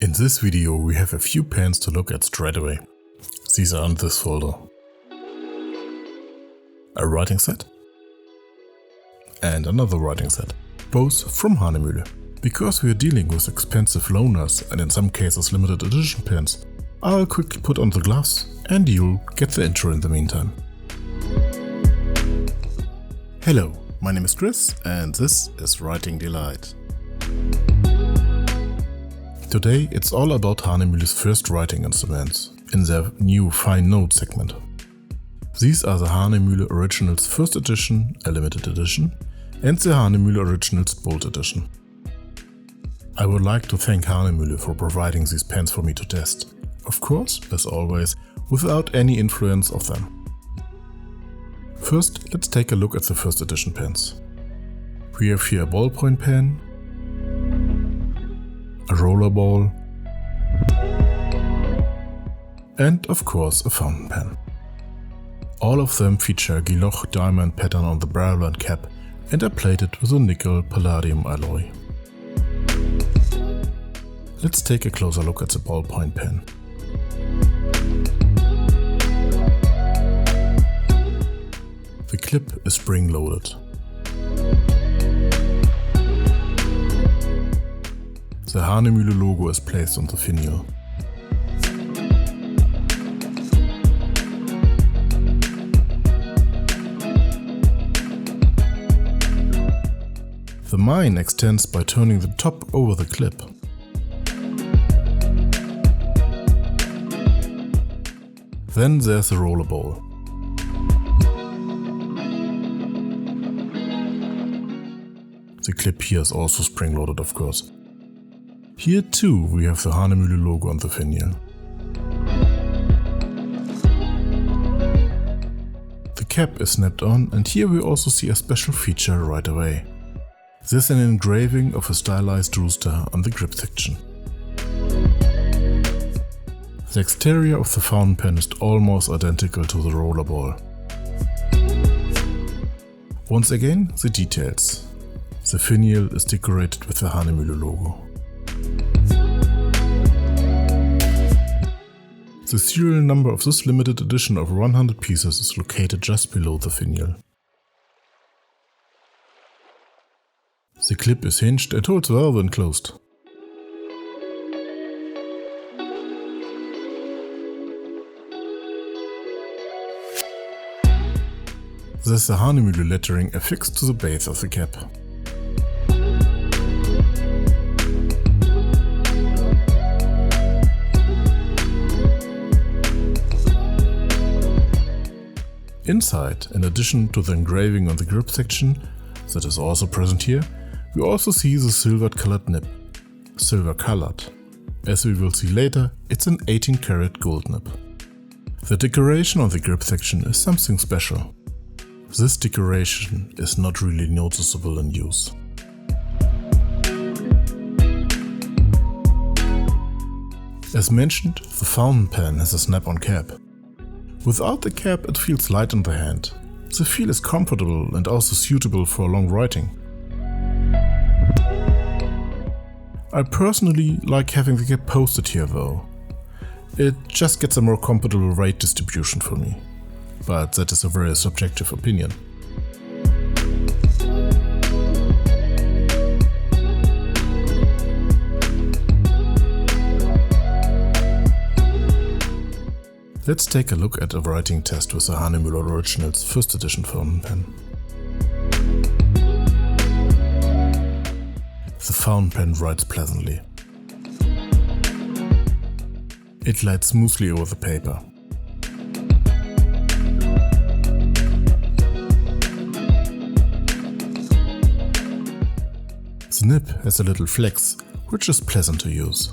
In this video we have a few pens to look at straight away. These are in this folder. A writing set and another writing set, both from Hahnemühle. Because we are dealing with expensive loaners and in some cases limited edition pens, I'll quickly put on the gloves and you'll get the intro in the meantime. Hello, my name is Chris and this is Writing Delight. Today it's all about Hahnemühle's first writing instruments in their new Fine Note segment. These are the Hahnemühle Originals First Edition, a limited edition, and the Hahnemühle Originals Bold Edition. I would like to thank Hahnemühle for providing these pens for me to test. Of course, as always, without any influence of them. First, let's take a look at the first edition pens. We have here a ballpoint pen, a rollerball, and of course a fountain pen. All of them feature a Guilloche diamond pattern on the barrel and cap and are plated with a nickel palladium alloy. Let's take a closer look at the ballpoint pen. The clip is spring-loaded. The Hahnemühle logo is placed on the finial. The mine extends by turning the top over the clip. Then there's the rollerball. The clip here is also spring-loaded, of course. Here too we have the Hahnemühle logo on the finial. The cap is snapped on and here we also see a special feature right away. This is an engraving of a stylized rooster on the grip section. The exterior of the fountain pen is almost identical to the rollerball. Once again, the details. The finial is decorated with the Hahnemühle logo. The serial number of this limited edition of 100 pieces is located just below the finial. The clip is hinged and holds well when closed. There's the Hahnemühle lettering affixed to the base of the cap. Inside, in addition to the engraving on the grip section, that is also present here, we also see the silver-colored nib. Silver-colored. As we will see later, it's an 18-karat gold nib. The decoration on the grip section is something special. This decoration is not really noticeable in use. As mentioned, the fountain pen has a snap-on cap. Without the cap it feels light in the hand. The feel is comfortable and also suitable for long writing. I personally like having the cap posted here though. It just gets a more comfortable weight distribution for me. But that is a very subjective opinion. Let's take a look at a writing test with the Hahnemühle Originals First Edition fountain pen. The fountain pen writes pleasantly. It glides smoothly over the paper. The nib has a little flex, which is pleasant to use.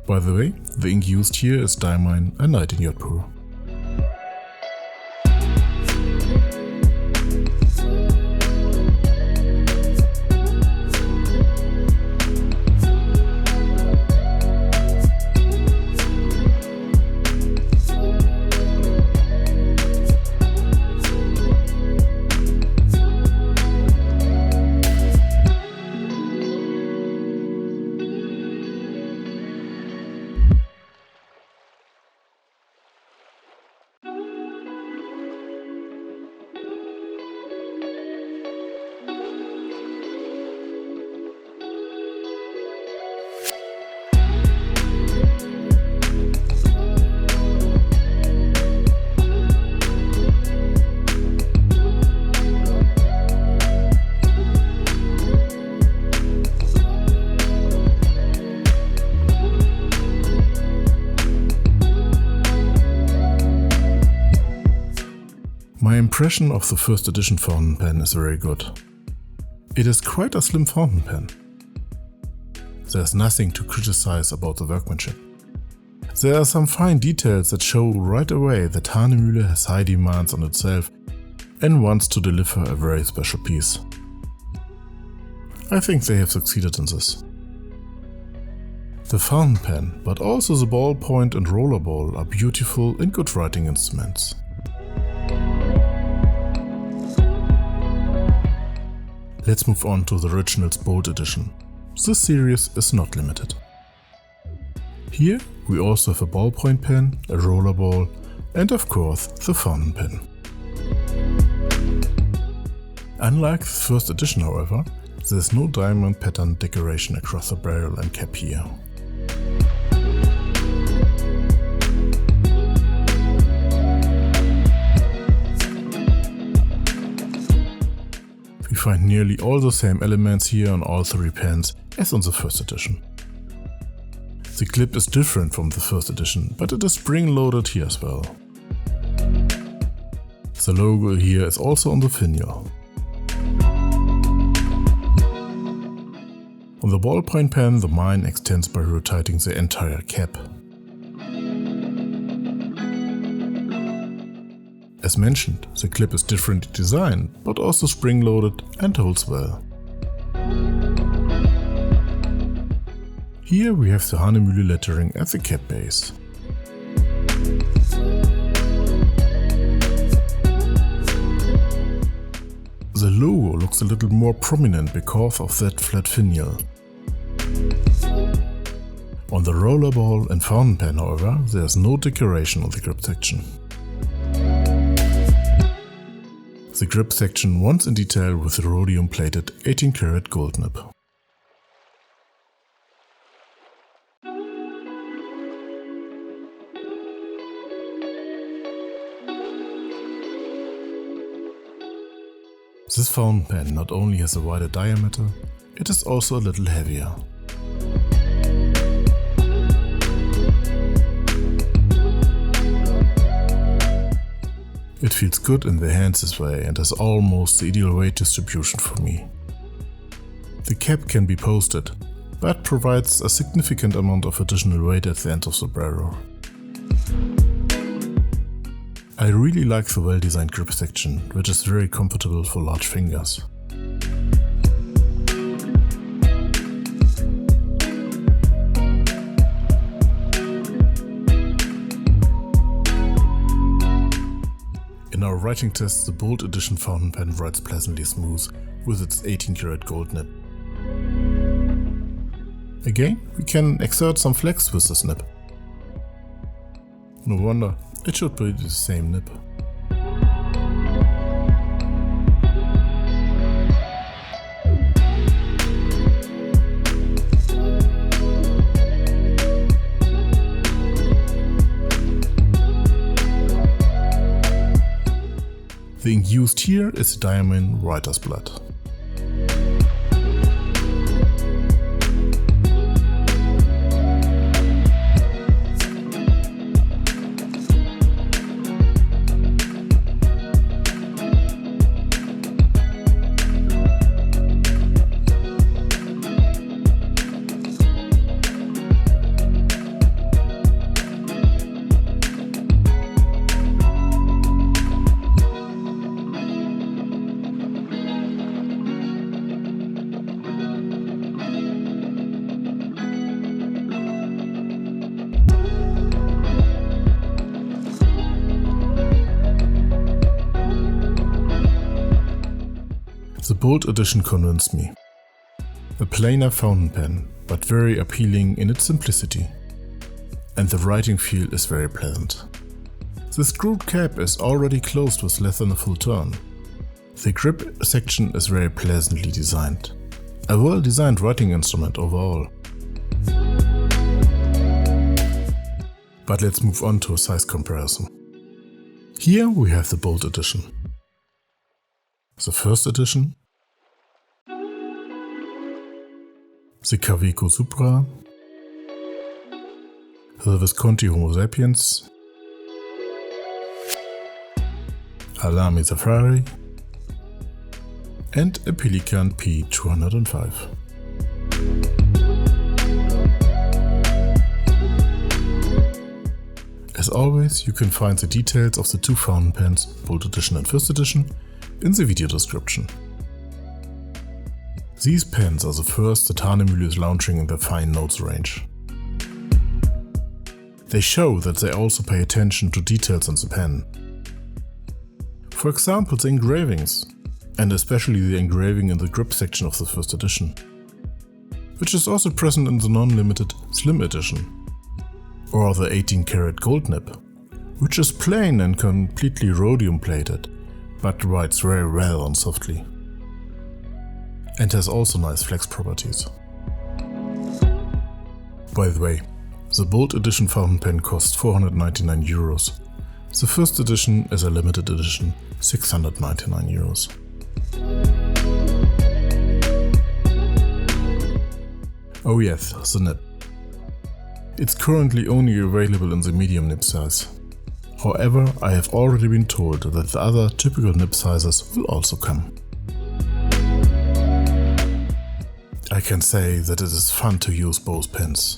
By the way, the ink used here is Diamine, a Nightingale Yacht Pro. My impression of the first edition fountain pen is very good. It is quite a slim fountain pen. There's nothing to criticize about the workmanship. There are some fine details that show right away that Hahnemühle has high demands on itself and wants to deliver a very special piece. I think they have succeeded in this. The fountain pen, but also the ballpoint and rollerball are beautiful and good writing instruments. Let's move on to the Originals Bold Edition. This series is not limited. Here we also have a ballpoint pen, a rollerball, and of course the fountain pen. Unlike the first edition, however, there is no diamond pattern decoration across the barrel and cap here. We find nearly all the same elements here on all three pens as on the first edition. The clip is different from the first edition, but it is spring-loaded here as well. The logo here is also on the finial. On the ballpoint pen, the mine extends by rotating the entire cap. As mentioned, the clip is differently designed, but also spring-loaded and holds well. Here we have the Hahnemühle lettering at the cap base. The logo looks a little more prominent because of that flat finial. On the rollerball and fountain pen, however, there is no decoration on the grip section. The grip section runs in detail with the rhodium plated 18 karat gold nib. This fountain pen not only has a wider diameter, it is also a little heavier. It feels good in the hands this way and has almost the ideal weight distribution for me. The cap can be posted, but provides a significant amount of additional weight at the end of the barrel. I really like the well-designed grip section, which is very comfortable for large fingers. In our writing test, the Bold Edition fountain pen writes pleasantly smooth with its 18 karat gold nib. Again, we can exert some flex with this nib. No wonder, it should be the same nib. The ink used here is diamond writer's blood. The Bold Edition convinced me. A plainer fountain pen, but very appealing in its simplicity. And the writing feel is very pleasant. The screwed cap is already closed with less than a full turn. The grip section is very pleasantly designed. A well designed writing instrument overall. But let's move on to a size comparison. Here we have the Bold Edition. The first edition, the Kaweco Supra, the Visconti Homo Sapiens, Halami Safari and a Pelikan P205. As always, you can find the details of the two fountain pens, Bold Edition and First Edition, in the video description. These pens are the first that Hanemühle is launching in the fine notes range. They show that they also pay attention to details in the pen. For example, the engravings, and especially the engraving in the grip section of the First Edition, which is also present in the non-limited Slim Edition, or the 18-karat gold nib, which is plain and completely rhodium plated, but writes very well and softly, and has also nice flex properties. By the way, the Bold Edition fountain pen costs 499 euros. The First Edition is a limited edition, 699 euros. Oh yes, the nib. It's currently only available in the medium nib size. However, I have already been told that the other typical nib sizes will also come. I can say that it is fun to use both pens.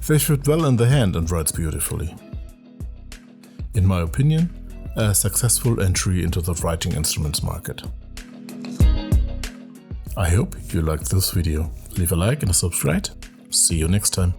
They fit well in the hand and writes beautifully. In my opinion, a successful entry into the writing instruments market. I hope you liked this video. Leave a like and a subscribe. See you next time.